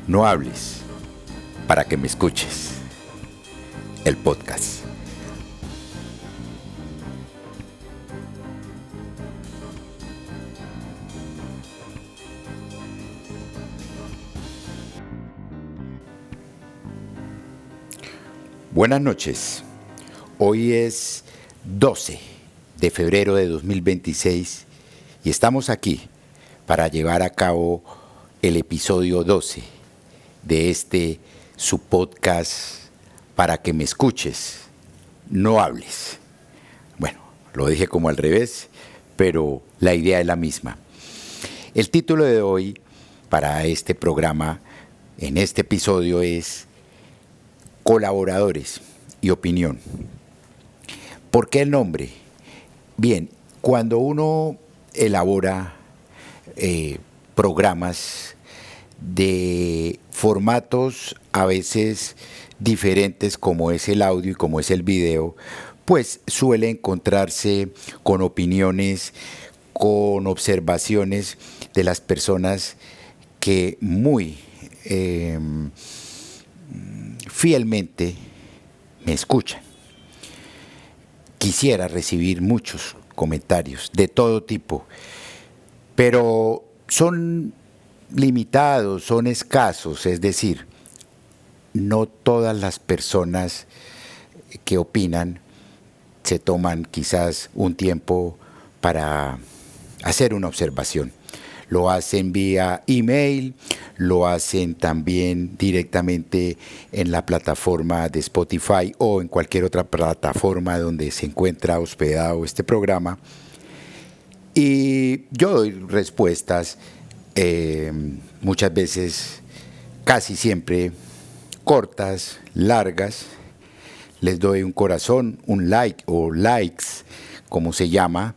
No hables para que me escuches. El podcast. Buenas noches. Hoy es 12 de febrero de 2026 y estamos aquí para llevar a cabo el episodio 12 de su podcast para que me escuches, no hables. Bueno, lo dije como al revés, pero la idea es la misma. El título de hoy para este programa, en este episodio, es Colaboradores y opinión. ¿Por qué el nombre? Bien, cuando uno elabora programas de formatos a veces diferentes como es el audio y como es el video, pues suele encontrarse con opiniones, con observaciones de las personas que muy fielmente me escuchan. Quisiera recibir muchos comentarios de todo tipo, pero son limitados, son escasos, es decir, no todas las personas que opinan se toman quizás un tiempo para hacer una observación. Lo hacen vía email, lo hacen también directamente en la plataforma de Spotify o en cualquier otra plataforma donde se encuentra hospedado este programa. Y yo doy respuestas muchas veces, casi siempre, cortas, largas. Les doy un corazón, un like o likes, como se llama,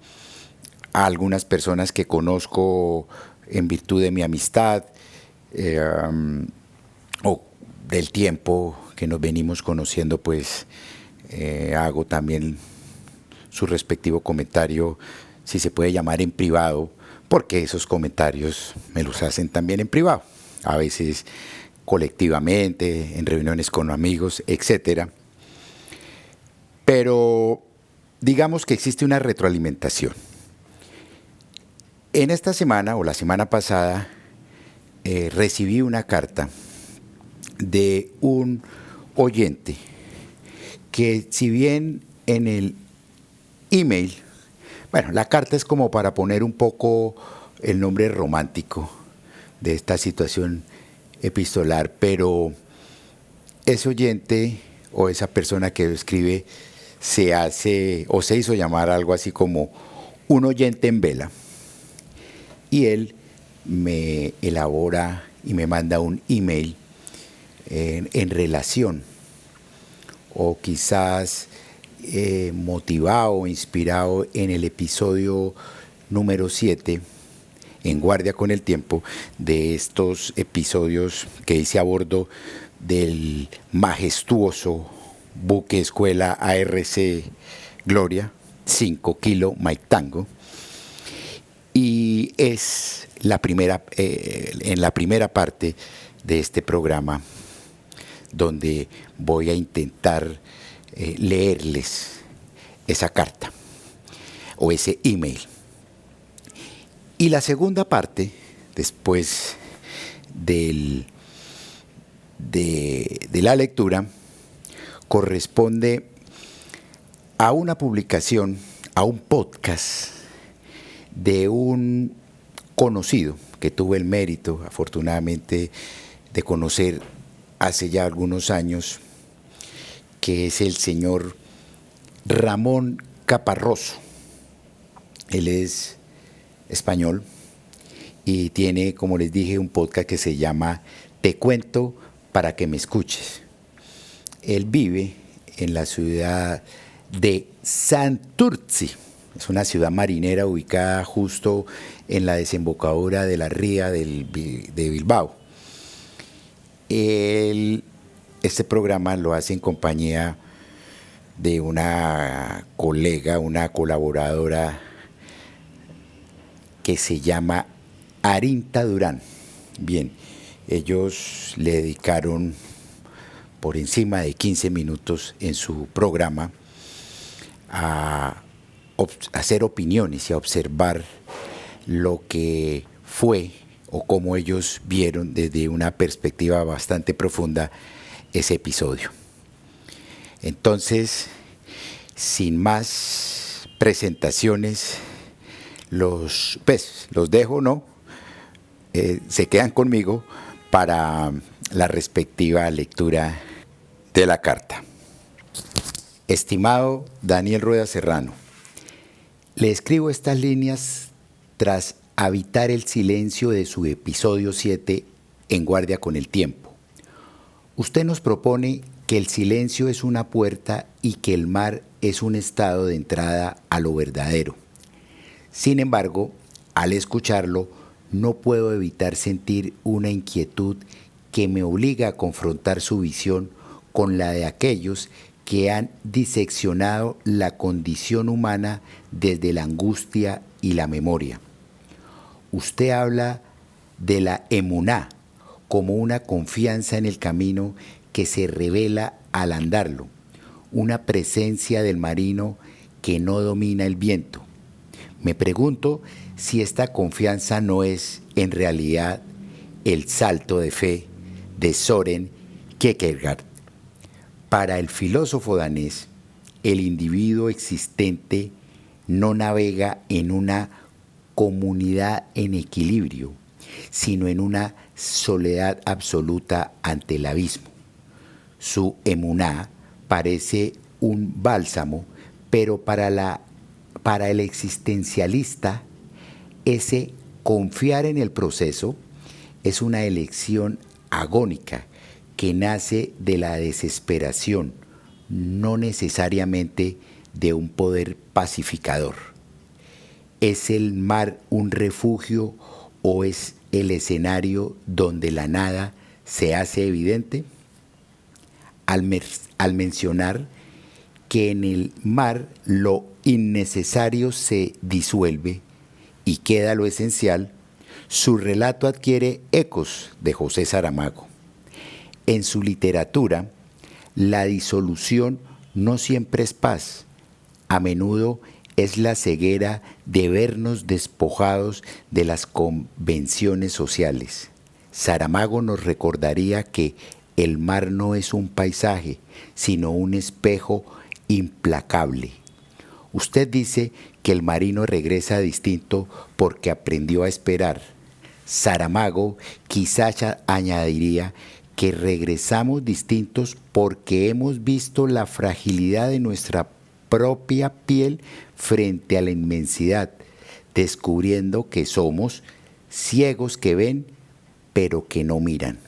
a algunas personas que conozco en virtud de mi amistad o del tiempo que nos venimos conociendo, pues hago también su respectivo comentario, si se puede llamar en privado, porque esos comentarios me los hacen también en privado, a veces colectivamente, en reuniones con amigos, etcétera. Pero digamos que existe una retroalimentación. En esta semana o la semana pasada recibí una carta de un oyente que, si bien en el email, bueno, la carta es como para poner un poco el nombre romántico de esta situación epistolar, pero ese oyente o esa persona que lo escribe se hace o se hizo llamar algo así como un oyente en vela, y él me elabora y me manda un email en relación, o quizás motivado o inspirado en el episodio número 7, en Guardia con el Tiempo, de estos episodios que hice a bordo del majestuoso buque escuela ARC Gloria, 5 Kilo Mike Tango. Y es en la primera parte de este programa donde voy a intentar leerles esa carta o ese email. Y la segunda parte, después de la lectura, corresponde a una publicación, a un podcast de un conocido que tuve el mérito, afortunadamente, de conocer hace ya algunos años, que es el señor Ramón Caparroso. Él es español y tiene, como les dije, un podcast que se llama Te cuento para que me escuches. Él vive en la ciudad de Santurtzi. Es una ciudad marinera ubicada justo en la desembocadura de la ría de Bilbao. Este programa lo hace en compañía de una colega, una colaboradora que se llama Arinta Durán. Bien, Ellos le dedicaron por encima de 15 minutos en su programa a hacer opiniones y a observar lo que fue o cómo ellos vieron desde una perspectiva bastante profunda ese episodio. Entonces, sin más presentaciones, los dejo, ¿no? Se quedan conmigo para la respectiva lectura de la carta. Estimado Daniel Rueda Serrano, le escribo estas líneas tras habitar el silencio de su episodio 7 en Guardia con el Tiempo. Usted nos propone que el silencio es una puerta y que el mar es un estado de entrada a lo verdadero. Sin embargo, al escucharlo, no puedo evitar sentir una inquietud que me obliga a confrontar su visión con la de aquellos que han diseccionado la condición humana desde la angustia y la memoria. Usted habla de la emuná como una confianza en el camino que se revela al andarlo, una presencia del marino que no domina el viento. Me pregunto si esta confianza no es, en realidad, el salto de fe de Søren Kierkegaard. Para el filósofo danés, el individuo existente no navega en una comunidad en equilibrio, sino en una soledad absoluta ante el abismo. Su emuná parece un bálsamo, pero para el existencialista, ese confiar en el proceso es una elección agónica que nace de la desesperación, no necesariamente de un poder pacificador. ¿Es el mar un refugio o es el escenario donde la nada se hace evidente? Al mencionar que en el mar lo innecesario se disuelve y queda lo esencial, su relato adquiere ecos de José Saramago. En su literatura, la disolución no siempre es paz, a menudo es la ceguera de vernos despojados de las convenciones sociales. Saramago nos recordaría que el mar no es un paisaje, sino un espejo implacable. Usted dice que el marino regresa distinto porque aprendió a esperar. Saramago quizás añadiría que regresamos distintos porque hemos visto la fragilidad de nuestra propia piel frente a la inmensidad, descubriendo que somos ciegos que ven, pero que no miran.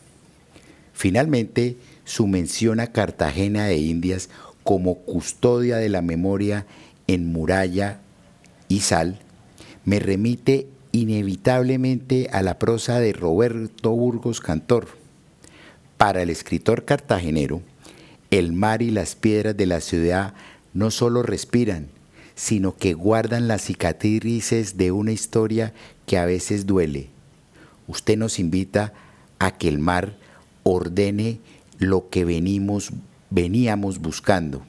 Finalmente, su mención a Cartagena de Indias como custodia de la memoria en muralla y sal me remite inevitablemente a la prosa de Roberto Burgos Cantor. Para el escritor cartagenero, el mar y las piedras de la ciudad no solo respiran, sino que guardan las cicatrices de una historia que a veces duele. Usted nos invita a que el mar ordene lo que veníamos buscando,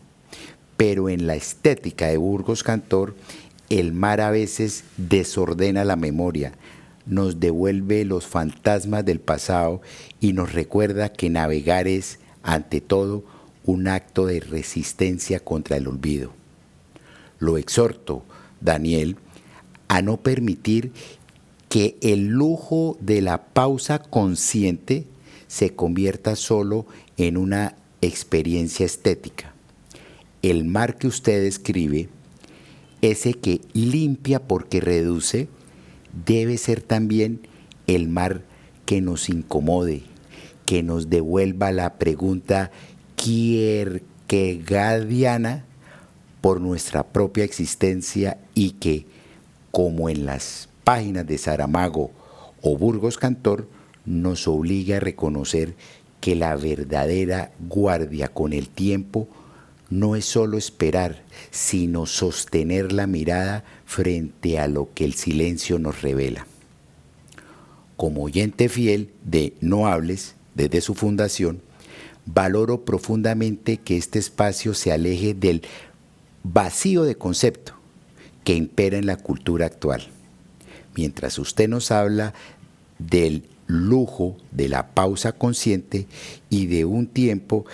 pero en la estética de Burgos Cantor, el mar a veces desordena la memoria, nos devuelve los fantasmas del pasado y nos recuerda que navegar es, ante todo, un acto de resistencia contra el olvido. Lo exhorto, Daniel, a no permitir que el lujo de la pausa consciente se convierta solo en una experiencia estética. El mar que usted describe, ese que limpia porque reduce, debe ser también el mar que nos incomode, que nos devuelva la pregunta kierkegaardiana por nuestra propia existencia y que, como en las páginas de Saramago o Burgos Cantor, nos obliga a reconocer que la verdadera guardia con el tiempo no es solo esperar, sino sostener la mirada frente a lo que el silencio nos revela. como oyente fiel de No Hables desde su fundación, valoro profundamente que este espacio se aleje del vacío de concepto que impera en la cultura actual. Mientras usted nos habla del lujo de la pausa consciente y de un tiempo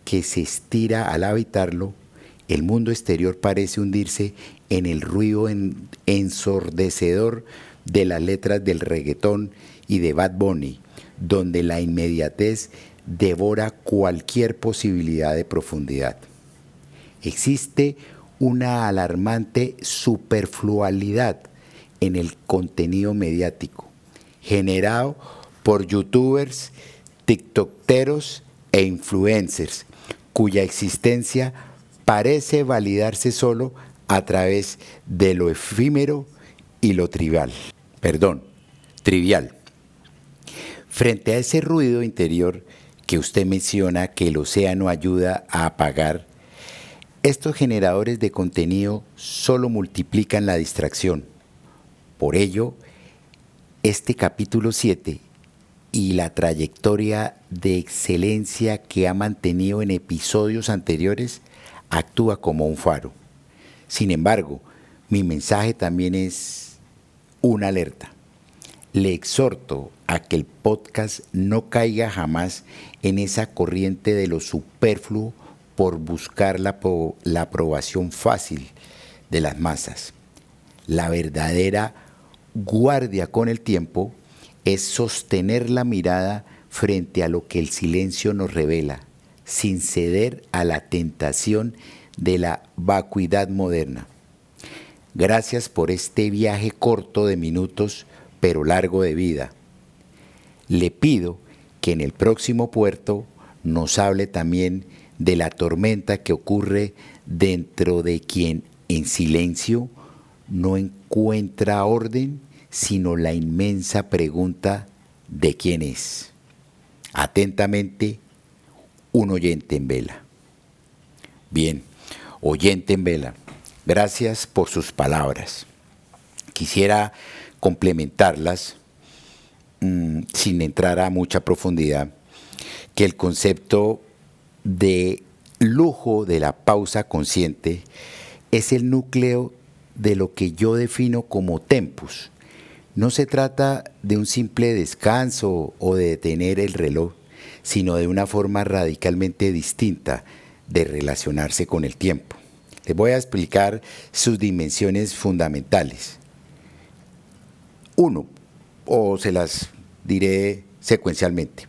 que se estira al habitarlo, el mundo exterior parece hundirse en el ruido ensordecedor de las letras del reggaetón y de Bad Bunny, donde la inmediatez devora cualquier posibilidad de profundidad. Existe una alarmante superflualidad en el contenido mediático, generado por youtubers, tiktokeros e influencers, cuya existencia parece validarse solo a través de lo efímero y lo trivial. Trivial. Frente a ese ruido interior que usted menciona que el océano ayuda a apagar, estos generadores de contenido solo multiplican la distracción. Por ello, este capítulo 7 y la trayectoria de excelencia que ha mantenido en episodios anteriores actúa como un faro. Sin embargo, mi mensaje también es una alerta. Le exhorto a que el podcast no caiga jamás en esa corriente de lo superfluo por buscar la aprobación fácil de las masas. La verdadera guardia con el tiempo es sostener la mirada frente a lo que el silencio nos revela, sin ceder a la tentación de la vacuidad moderna. Gracias por este viaje corto de minutos, pero largo de vida. Le pido que en el próximo puerto nos hable también de la tormenta que ocurre dentro de quien en silencio no encuentra orden, sino la inmensa pregunta de quién es. Atentamente, un oyente en vela. Bien, oyente en vela, gracias por sus palabras. Quisiera complementarlas sin entrar a mucha profundidad, que el concepto de lujo de la pausa consciente es el núcleo de lo que yo defino como tempus. No se trata de un simple descanso o de detener el reloj, sino de una forma radicalmente distinta de relacionarse con el tiempo. Les voy a explicar sus dimensiones fundamentales. Uno, o se las diré secuencialmente.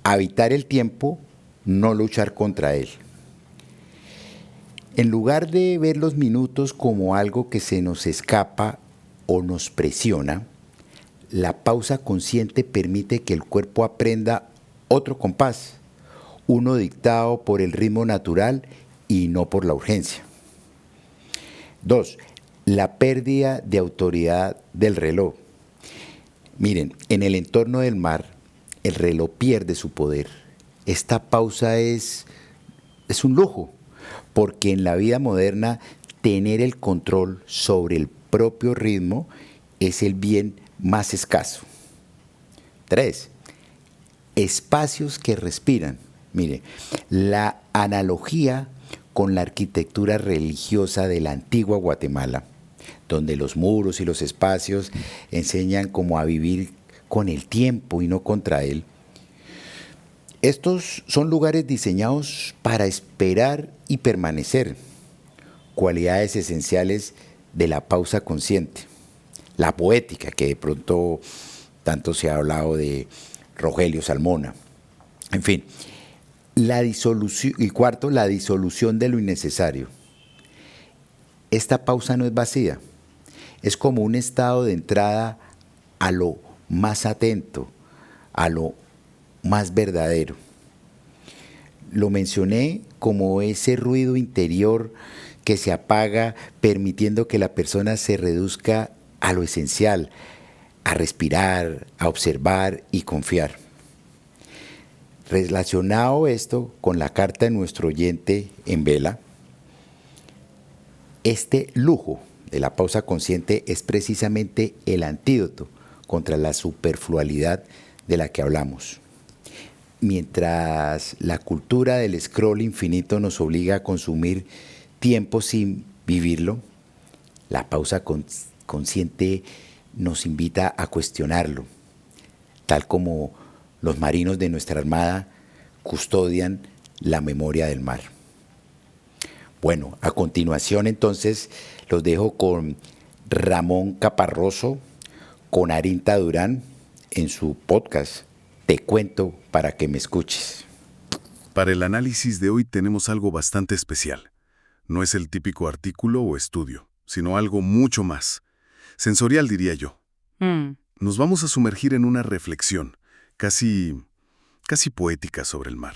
Habitar el tiempo, no luchar contra él. En lugar de ver los minutos como algo que se nos escapa o nos presiona, la pausa consciente permite que el cuerpo aprenda otro compás, uno dictado por el ritmo natural y no por la urgencia. 2. La pérdida de autoridad del reloj. Miren, en el entorno del mar, el reloj pierde su poder. Esta pausa es un lujo, porque en la vida moderna tener el control sobre el propio ritmo es el bien más escaso. 3. Espacios que respiran. Mire, la analogía con la arquitectura religiosa de la antigua Guatemala, donde los muros y los espacios enseñan cómo a vivir con el tiempo y no contra él. Estos son lugares diseñados para esperar y permanecer, cualidades esenciales de la pausa consciente. La poética, que de pronto tanto se ha hablado de Rogelio Salmona. En fin, la disolución, y cuarto, la disolución de lo innecesario. Esta pausa no es vacía, es como un estado de entrada a lo más atento, a lo más verdadero. Lo mencioné como ese ruido interior que se apaga, permitiendo que la persona se reduzca a lo esencial, a respirar, a observar y confiar. Relacionado esto con la carta de nuestro oyente en vela, este lujo de la pausa consciente es precisamente el antídoto contra la superflualidad de la que hablamos. Mientras la cultura del scroll infinito nos obliga a consumir tiempo sin vivirlo, la pausa consciente nos invita a cuestionarlo, tal como los marinos de nuestra armada custodian la memoria del mar. Bueno, a continuación entonces los dejo con Ramón Caparroso, con Arinta Durán en su podcast Te Cuento para que me escuches. Para el análisis de hoy tenemos algo bastante especial. No es el típico artículo o estudio, sino algo mucho más. Sensorial, diría yo. Nos vamos a sumergir en una reflexión, casi poética sobre el mar.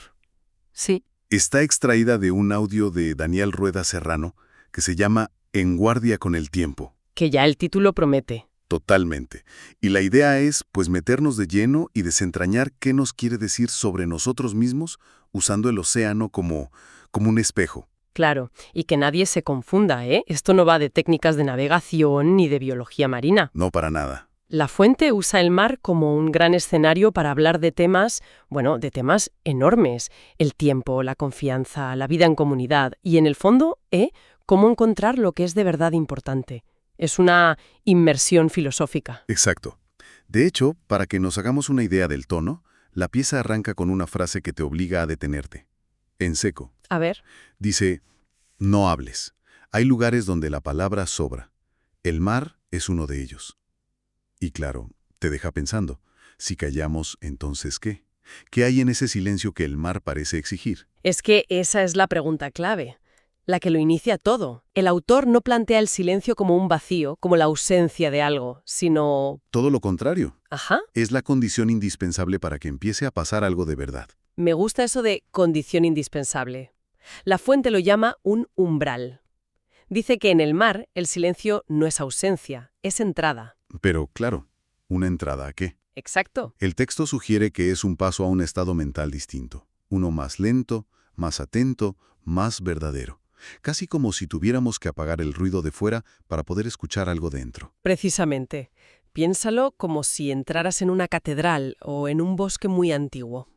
Sí. Está extraída de un audio de Daniel Rueda Serrano que se llama En guardia con el tiempo. Que ya el título promete. Totalmente. Y la idea es, pues, meternos de lleno y desentrañar qué nos quiere decir sobre nosotros mismos usando el océano como un espejo. Claro, y que nadie se confunda, ¿eh? Esto no va de técnicas de navegación ni de biología marina. No para nada. La fuente usa el mar como un gran escenario para hablar de temas, de temas enormes. El tiempo, la confianza, la vida en comunidad y, en el fondo, cómo encontrar lo que es de verdad importante. Es una inmersión filosófica. Exacto. De hecho, para que nos hagamos una idea del tono, la pieza arranca con una frase que te obliga a detenerte. En seco. A ver. Dice, no hables. Hay lugares donde la palabra sobra. El mar es uno de ellos. Y claro, te deja pensando, si callamos, ¿entonces qué? ¿Qué hay en ese silencio que el mar parece exigir? Es que esa es la pregunta clave, la que lo inicia todo. El autor no plantea el silencio como un vacío, como la ausencia de algo, sino... Todo lo contrario. Ajá. Es la condición indispensable para que empiece a pasar algo de verdad. Me gusta eso de condición indispensable. La fuente lo llama un umbral. Dice que en el mar el silencio no es ausencia, es entrada. Pero, claro, ¿una entrada a qué? Exacto. El texto sugiere que es un paso a un estado mental distinto. Uno más lento, más atento, más verdadero. Casi como si tuviéramos que apagar el ruido de fuera para poder escuchar algo dentro. Precisamente. Piénsalo como si entraras en una catedral o en un bosque muy antiguo.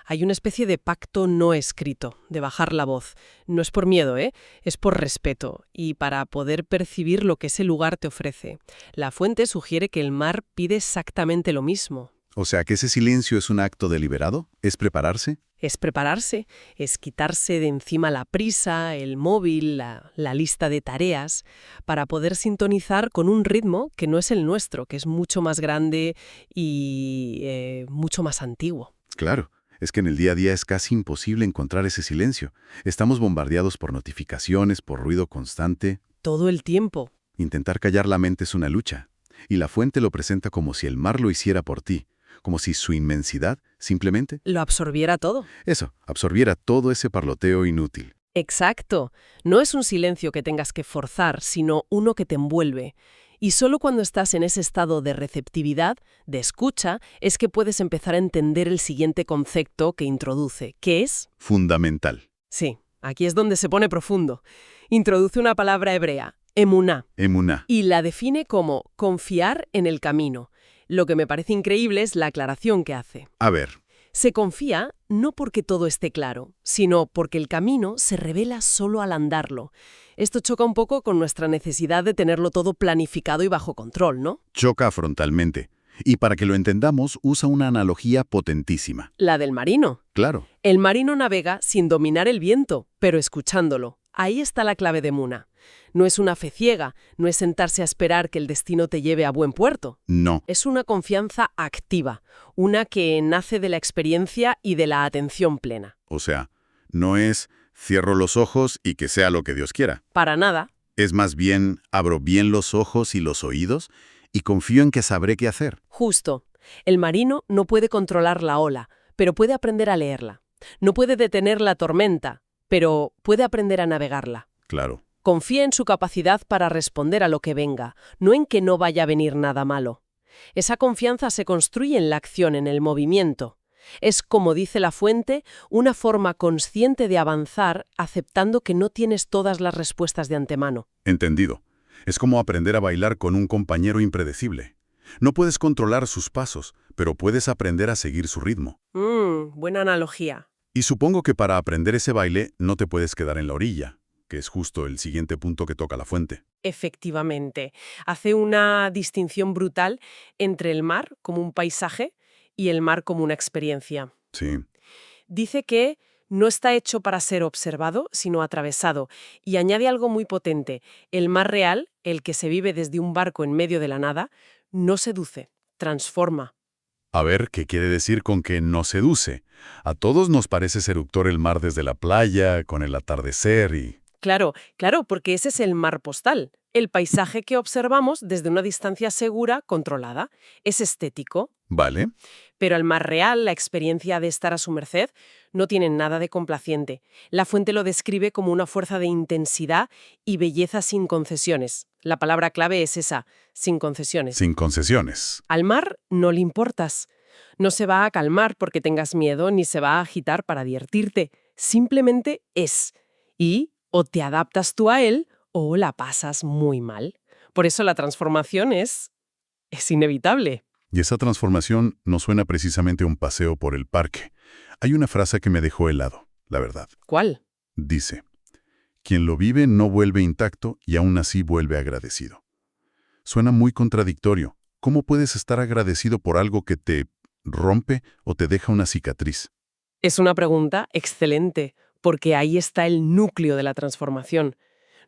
Hay una especie de pacto no escrito, de bajar la voz. No es por miedo, es por respeto y para poder percibir lo que ese lugar te ofrece. La fuente sugiere que el mar pide exactamente lo mismo. O sea, que ese silencio es un acto deliberado, ¿es prepararse? Es prepararse, es quitarse de encima la prisa, el móvil, la lista de tareas, para poder sintonizar con un ritmo que no es el nuestro, que es mucho más grande y mucho más antiguo. Claro. Es que en el día a día es casi imposible encontrar ese silencio. Estamos bombardeados por notificaciones, por ruido constante. Todo el tiempo. Intentar callar la mente es una lucha. Y la fuente lo presenta como si el mar lo hiciera por ti. Como si su inmensidad, simplemente... Lo absorbiera todo. Eso, absorbiera todo ese parloteo inútil. Exacto. No es un silencio que tengas que forzar, sino uno que te envuelve. Y solo cuando estás en ese estado de receptividad, de escucha, es que puedes empezar a entender el siguiente concepto que introduce, que es... Fundamental. Sí, aquí es donde se pone profundo. Introduce una palabra hebrea, emuná. Emuná. Y la define como confiar en el camino. Lo que me parece increíble es la aclaración que hace. A ver. Se confía no porque todo esté claro, sino porque el camino se revela solo al andarlo. Esto choca un poco con nuestra necesidad de tenerlo todo planificado y bajo control, ¿no? Choca frontalmente. Y para que lo entendamos, usa una analogía potentísima. La del marino. Claro. El marino navega sin dominar el viento, pero escuchándolo. Ahí está la clave de Muna. No es una fe ciega, no es sentarse a esperar que el destino te lleve a buen puerto. No. Es una confianza activa, una que nace de la experiencia y de la atención plena. O sea, no es cierro los ojos y que sea lo que Dios quiera. Para nada. Es más bien abro bien los ojos y los oídos y confío en que sabré qué hacer. Justo. El marino no puede controlar la ola, pero puede aprender a leerla. No puede detener la tormenta, pero puede aprender a navegarla. Claro. Confía en su capacidad para responder a lo que venga, no en que no vaya a venir nada malo. Esa confianza se construye en la acción, en el movimiento. Es, como dice la fuente, una forma consciente de avanzar aceptando que no tienes todas las respuestas de antemano. Entendido. Es como aprender a bailar con un compañero impredecible. No puedes controlar sus pasos, pero puedes aprender a seguir su ritmo. Buena analogía. Y supongo que para aprender ese baile no te puedes quedar en la orilla, que es justo el siguiente punto que toca la fuente. Efectivamente. Hace una distinción brutal entre el mar como un paisaje y el mar como una experiencia. Sí. Dice que no está hecho para ser observado, sino atravesado, y añade algo muy potente. El mar real, el que se vive desde un barco en medio de la nada, no seduce, transforma. A ver, ¿qué quiere decir con que no seduce? A todos nos parece seductor el mar desde la playa, con el atardecer y... Claro, porque ese es el mar postal, el paisaje que observamos desde una distancia segura, controlada. Es estético. Vale. Pero el mar real, la experiencia de estar a su merced, no tiene nada de complaciente. La fuente lo describe como una fuerza de intensidad y belleza sin concesiones. La palabra clave es esa, sin concesiones. Sin concesiones. Al mar no le importas. No se va a calmar porque tengas miedo ni se va a agitar para divertirte. Simplemente es. Y o te adaptas tú a él o la pasas muy mal. Por eso la transformación es inevitable. Y esa transformación no suena precisamente a un paseo por el parque. Hay una frase que me dejó helado, la verdad. ¿Cuál? Dice, quien lo vive no vuelve intacto y aún así vuelve agradecido. Suena muy contradictorio. ¿Cómo puedes estar agradecido por algo que te rompe o te deja una cicatriz? Es una pregunta excelente, porque ahí está el núcleo de la transformación.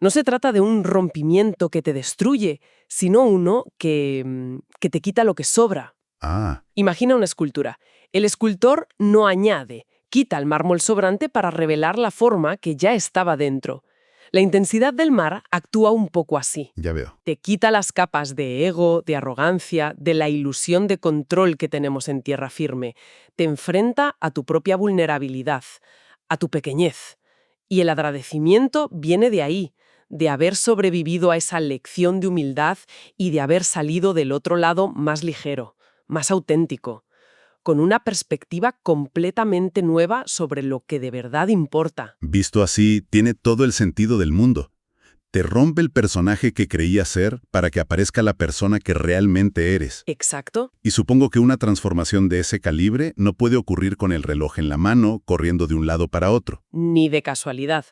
No se trata de un rompimiento que te destruye, sino uno que te quita lo que sobra. Ah. Imagina una escultura. El escultor no añade, quita el mármol sobrante para revelar la forma que ya estaba dentro. La intensidad del mar actúa un poco así. Ya veo. Te quita las capas de ego, de arrogancia, de la ilusión de control que tenemos en tierra firme. Te enfrenta a tu propia vulnerabilidad, a tu pequeñez. Y el agradecimiento viene de ahí, de haber sobrevivido a esa lección de humildad y de haber salido del otro lado más ligero, más auténtico, con una perspectiva completamente nueva sobre lo que de verdad importa. Visto así, tiene todo el sentido del mundo. Te rompe el personaje que creías ser para que aparezca la persona que realmente eres. Exacto. Y supongo que una transformación de ese calibre no puede ocurrir con el reloj en la mano, corriendo de un lado para otro. Ni de casualidad.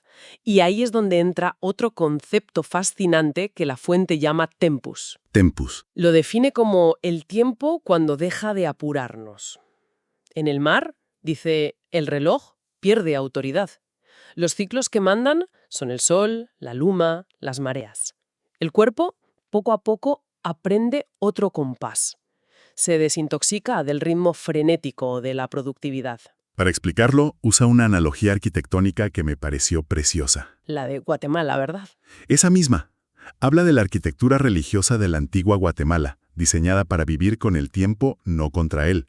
Y ahí es donde entra otro concepto fascinante que la fuente llama tempus. Tempus. Lo define como el tiempo cuando deja de apurarnos. En el mar, dice, el reloj pierde autoridad. Los ciclos que mandan son el sol, la luna, las mareas. El cuerpo, poco a poco, aprende otro compás. Se desintoxica del ritmo frenético de la productividad. Para explicarlo, usa una analogía arquitectónica que me pareció preciosa. La de Guatemala, ¿verdad? Esa misma. Habla de la arquitectura religiosa de la antigua Guatemala, diseñada para vivir con el tiempo, no contra él.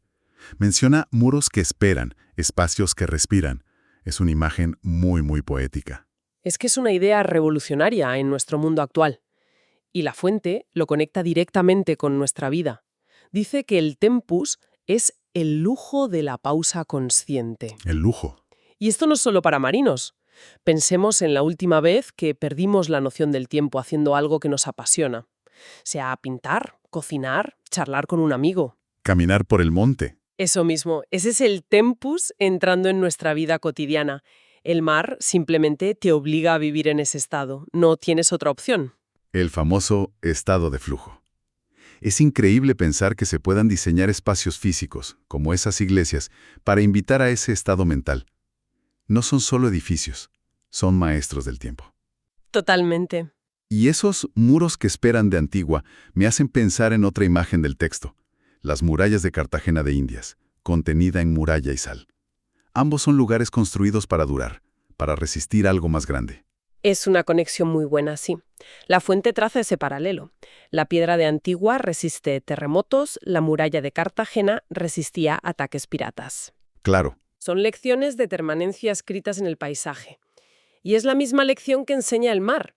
Menciona muros que esperan, espacios que respiran. Es una imagen muy, muy poética. Es que es una idea revolucionaria en nuestro mundo actual. Y la fuente lo conecta directamente con nuestra vida. Dice que el tempus es el lujo de la pausa consciente. El lujo. Y esto no es solo para marinos. Pensemos en la última vez que perdimos la noción del tiempo haciendo algo que nos apasiona. Sea pintar, cocinar, charlar con un amigo. Caminar por el monte. Eso mismo, ese es el tempus entrando en nuestra vida cotidiana. El mar simplemente te obliga a vivir en ese estado. No tienes otra opción. El famoso estado de flujo. Es increíble pensar que se puedan diseñar espacios físicos, como esas iglesias, para invitar a ese estado mental. No son solo edificios, son maestros del tiempo. Totalmente. Y esos muros que esperan de Antigua me hacen pensar en otra imagen del texto. Las murallas de Cartagena de Indias, contenida en muralla y sal. Ambos son lugares construidos para durar, para resistir algo más grande. Es una conexión muy buena, sí. La fuente traza ese paralelo. La piedra de Antigua resiste terremotos, la muralla de Cartagena resistía ataques piratas. Claro. Son lecciones de permanencia escritas en el paisaje. Y es la misma lección que enseña el mar.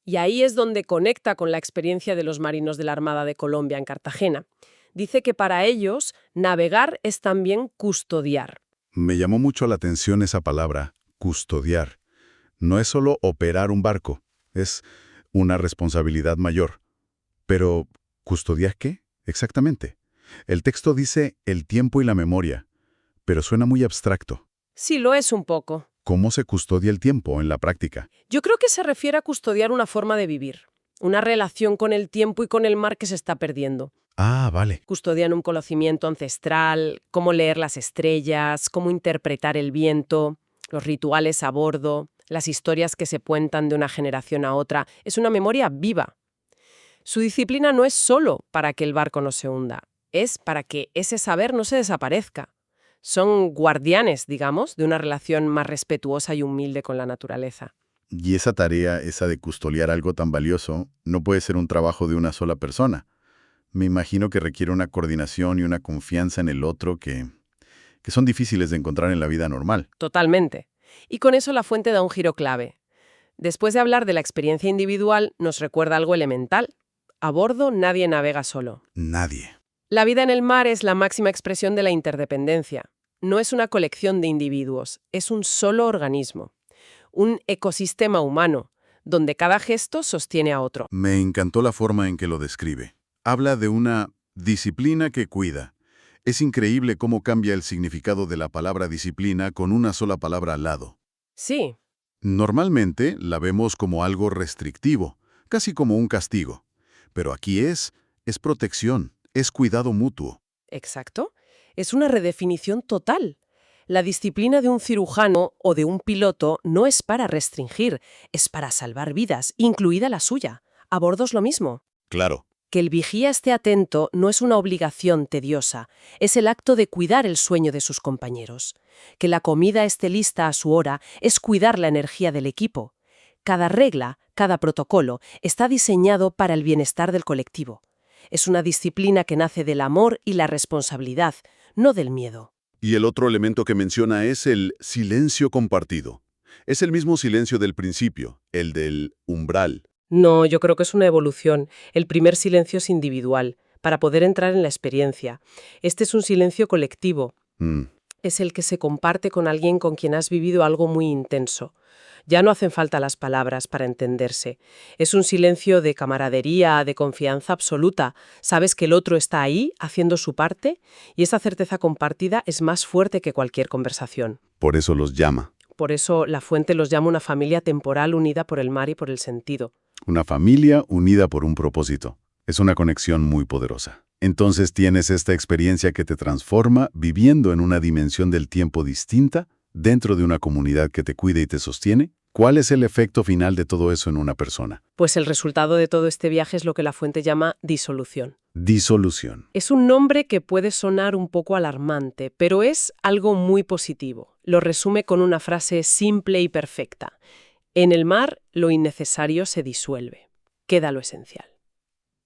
Y ahí es donde conecta con la experiencia de los marinos de la Armada de Colombia en Cartagena. Dice que para ellos, navegar es también custodiar. Me llamó mucho la atención esa palabra, custodiar. No es solo operar un barco, es una responsabilidad mayor. Pero, ¿custodiar qué? Exactamente. El texto dice el tiempo y la memoria, pero suena muy abstracto. Sí, lo es un poco. ¿Cómo se custodia el tiempo en la práctica? Yo creo que se refiere a custodiar una forma de vivir, una relación con el tiempo y con el mar que se está perdiendo. Ah, vale. Custodian un conocimiento ancestral, cómo leer las estrellas, cómo interpretar el viento, los rituales a bordo, las historias que se cuentan de una generación a otra. Es una memoria viva. Su disciplina no es solo para que el barco no se hunda, es para que ese saber no se desaparezca. Son guardianes, digamos, de una relación más respetuosa y humilde con la naturaleza. Y esa tarea, esa de custodiar algo tan valioso, no puede ser un trabajo de una sola persona. Me imagino que requiere una coordinación y una confianza en el otro que son difíciles de encontrar en la vida normal. Totalmente. Y con eso la fuente da un giro clave. Después de hablar de la experiencia individual, nos recuerda algo elemental. A bordo nadie navega solo. Nadie. La vida en el mar es la máxima expresión de la interdependencia. No es una colección de individuos, es un solo organismo. Un ecosistema humano, donde cada gesto sostiene a otro. Me encantó la forma en que lo describe. Habla de una disciplina que cuida. Es increíble cómo cambia el significado de la palabra disciplina con una sola palabra al lado. Sí, Normalmente la vemos como algo restrictivo, casi como un castigo. Pero aquí es protección, es cuidado mutuo. exacto. Es una redefinición total. La disciplina de un cirujano o de un piloto no es para restringir, es para salvar vidas, incluida la suya. A bordo es lo mismo. Claro. Que el vigía esté atento no es una obligación tediosa, es el acto de cuidar el sueño de sus compañeros. Que la comida esté lista a su hora es cuidar la energía del equipo. Cada regla, cada protocolo, está diseñado para el bienestar del colectivo. Es una disciplina que nace del amor y la responsabilidad, no del miedo. Y el otro elemento que menciona es el silencio compartido. Es el mismo silencio del principio, el del umbral. No, yo creo que es una evolución. El primer silencio es individual, para poder entrar en la experiencia. Este es un silencio colectivo. Es el que se comparte con alguien con quien has vivido algo muy intenso. Ya no hacen falta las palabras para entenderse. Es un silencio de camaradería, de confianza absoluta. Sabes que el otro está ahí, haciendo su parte, y esa certeza compartida es más fuerte que cualquier conversación. Por eso los llama. Por eso la fuente los llama una familia temporal unida por el mar y por el sentido. Una familia unida por un propósito. Es una conexión muy poderosa. Entonces tienes esta experiencia que te transforma viviendo en una dimensión del tiempo distinta, dentro de una comunidad que te cuida y te sostiene. ¿Cuál es el efecto final de todo eso en una persona? Pues el resultado de todo este viaje es lo que la fuente llama disolución. Disolución. Es un nombre que puede sonar un poco alarmante, pero es algo muy positivo. Lo resume con una frase simple y perfecta. En el mar, lo innecesario se disuelve. Queda lo esencial.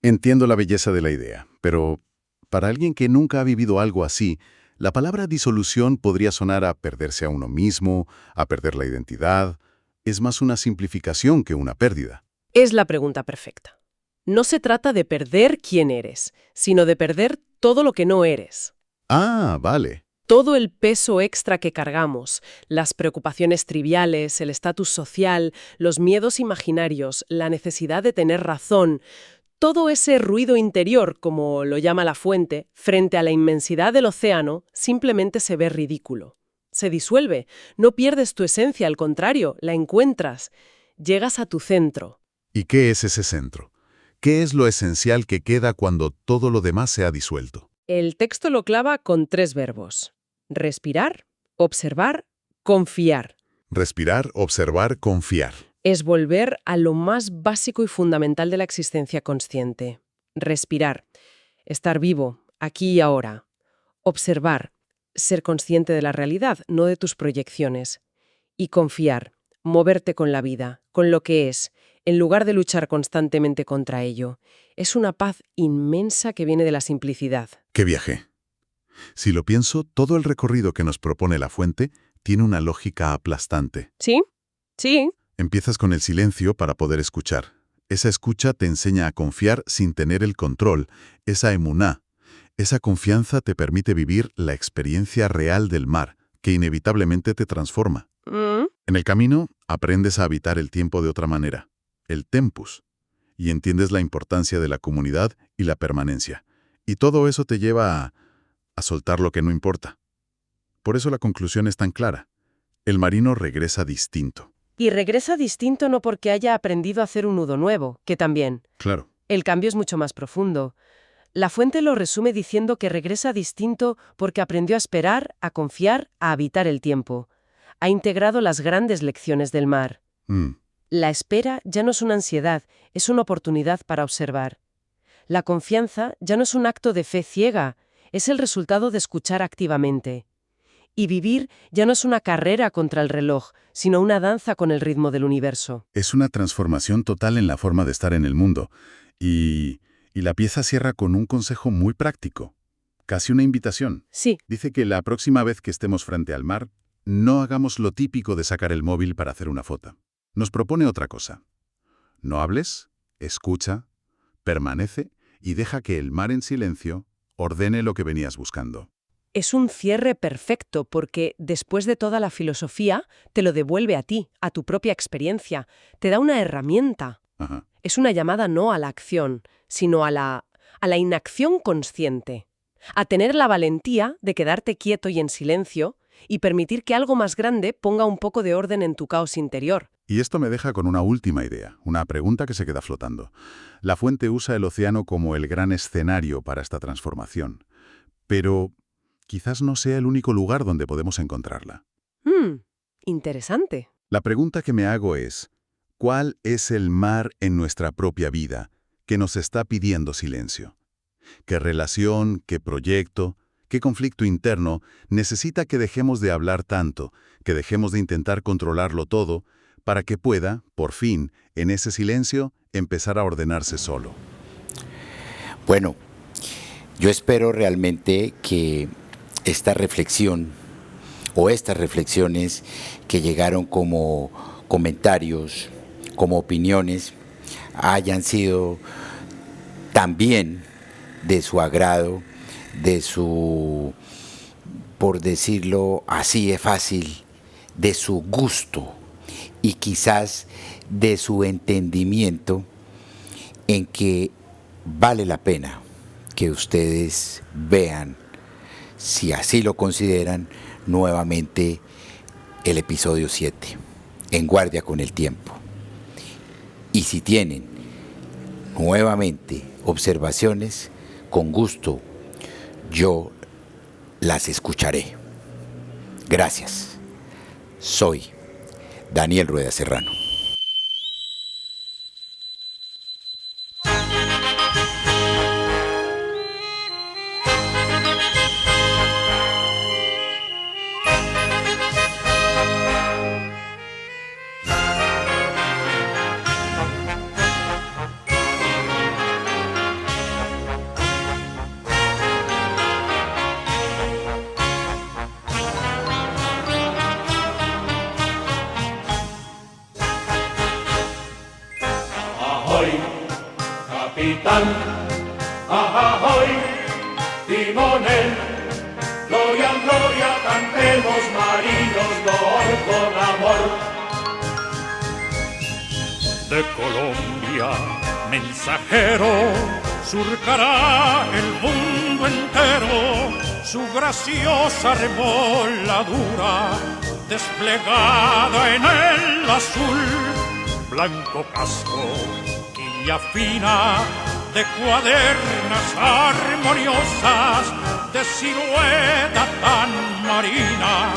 Entiendo la belleza de la idea, pero para alguien que nunca ha vivido algo así, la palabra disolución podría sonar a perderse a uno mismo, a perder la identidad. Es más una simplificación que una pérdida. Es la pregunta perfecta. No se trata de perder quién eres, sino de perder todo lo que no eres. Ah, vale. Todo el peso extra que cargamos, las preocupaciones triviales, el estatus social, los miedos imaginarios, la necesidad de tener razón, todo ese ruido interior, como lo llama la fuente, frente a la inmensidad del océano, simplemente se ve ridículo. Se disuelve, no pierdes tu esencia, al contrario, la encuentras. Llegas a tu centro. ¿Y qué es ese centro? ¿Qué es lo esencial que queda cuando todo lo demás se ha disuelto? El texto lo clava con 3 verbos. Respirar, observar, confiar. Respirar, observar, confiar. Es volver a lo más básico y fundamental de la existencia consciente. Respirar, estar vivo, aquí y ahora. Observar, ser consciente de la realidad, no de tus proyecciones. Y confiar, moverte con la vida, con lo que es, en lugar de luchar constantemente contra ello. Es una paz inmensa que viene de la simplicidad. ¡Qué viaje! Si lo pienso, todo el recorrido que nos propone la fuente tiene una lógica aplastante. ¿Sí? Sí. Empiezas con el silencio para poder escuchar. Esa escucha te enseña a confiar sin tener el control, esa emuná. Esa confianza te permite vivir la experiencia real del mar, que inevitablemente te transforma. En el camino, aprendes a habitar el tiempo de otra manera, el tempus, y entiendes la importancia de la comunidad y la permanencia. Y todo eso te lleva a soltar lo que no importa. Por eso la conclusión es tan clara. El marino regresa distinto. Y regresa distinto no porque haya aprendido a hacer un nudo nuevo, que también. Claro. El cambio es mucho más profundo. La fuente lo resume diciendo que regresa distinto porque aprendió a esperar, a confiar, a habitar el tiempo. Ha integrado las grandes lecciones del mar. La espera ya no es una ansiedad, es una oportunidad para observar. La confianza ya no es un acto de fe ciega, es el resultado de escuchar activamente. Y vivir ya no es una carrera contra el reloj, sino una danza con el ritmo del universo. Es una transformación total en la forma de estar en el mundo. Y la pieza cierra con un consejo muy práctico, casi una invitación. Sí. Dice que la próxima vez que estemos frente al mar, no hagamos lo típico de sacar el móvil para hacer una foto. Nos propone otra cosa. No hables, escucha, permanece y deja que el mar en silencio ordene lo que venías buscando. Es un cierre perfecto porque, después de toda la filosofía, te lo devuelve a ti, a tu propia experiencia. Te da una herramienta. Ajá. Es una llamada no a la acción, sino a la inacción consciente. A tener la valentía de quedarte quieto y en silencio y permitir que algo más grande ponga un poco de orden en tu caos interior. Y esto me deja con una última idea, una pregunta que se queda flotando. La fuente usa el océano como el gran escenario para esta transformación. Pero quizás no sea el único lugar donde podemos encontrarla. Interesante. La pregunta que me hago es, ¿cuál es el mar en nuestra propia vida que nos está pidiendo silencio? ¿Qué relación, qué proyecto, qué conflicto interno necesita que dejemos de hablar tanto, que dejemos de intentar controlarlo todo, para que pueda, por fin, en ese silencio, empezar a ordenarse solo? Bueno, yo espero realmente que esta reflexión o estas reflexiones que llegaron como comentarios, como opiniones, hayan sido también de su agrado, de su, por decirlo así de fácil, de su gusto y quizás de su entendimiento en que vale la pena que ustedes vean, si así lo consideran, nuevamente el episodio 7, En Guardia con el Tiempo. Y si tienen nuevamente observaciones, con gusto yo las escucharé. Gracias. Soy Daniel Rueda Serrano. Capitán, ahoy, timonel, gloria, gloria, cantemos marinos, loor con amor. De Colombia, mensajero, surcará el mundo entero, su graciosa remoladura, desplegada en el azul, blanco casco, fina, de cuadernas armoniosas, de silueta tan marina,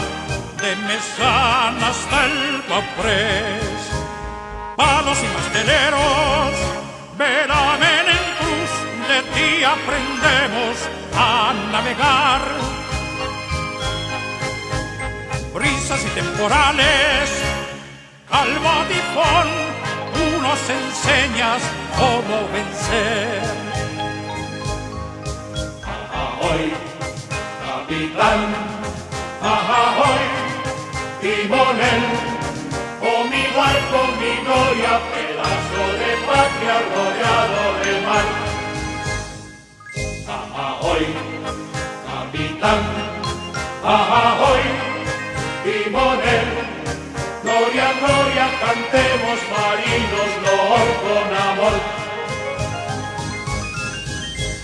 de mesanas del Pauprés. Palos y masteleros, velamen en cruz, de ti aprendemos a navegar. Brisas y temporales, calma, tifón, tú nos enseñas cómo vencer. Ahoy, capitán, ahoy, timonel, oh mi barco, mi gloria, pedazo de patria rodeado de mar. Ahoy, capitán, ahoy, timonel, gloria, gloria, cantemos marinos, loor con amor.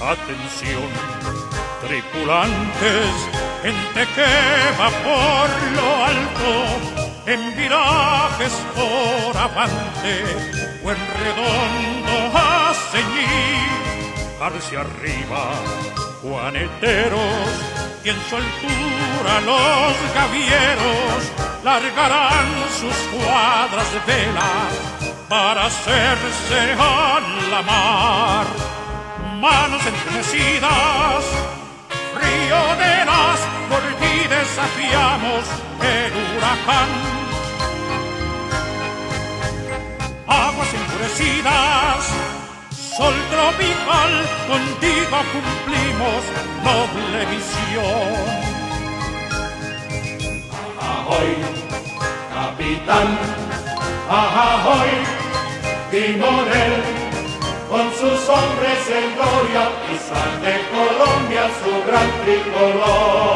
Atención, tripulantes, gente que va por lo alto, en virajes por avante o en redondo a ceñir. Hacia arriba, juaneteros, y en su altura los gavieros largarán sus cuadras de velas para hacerse a la mar. Manos entremecidas, frío de las, por ti desafiamos el huracán. Aguas endurecidas, sol tropical, contigo cumplimos noble misión. Ahoy, capitán, ahoy, timonel, con sus hombres en gloria, pisar de Colombia su gran tricolor.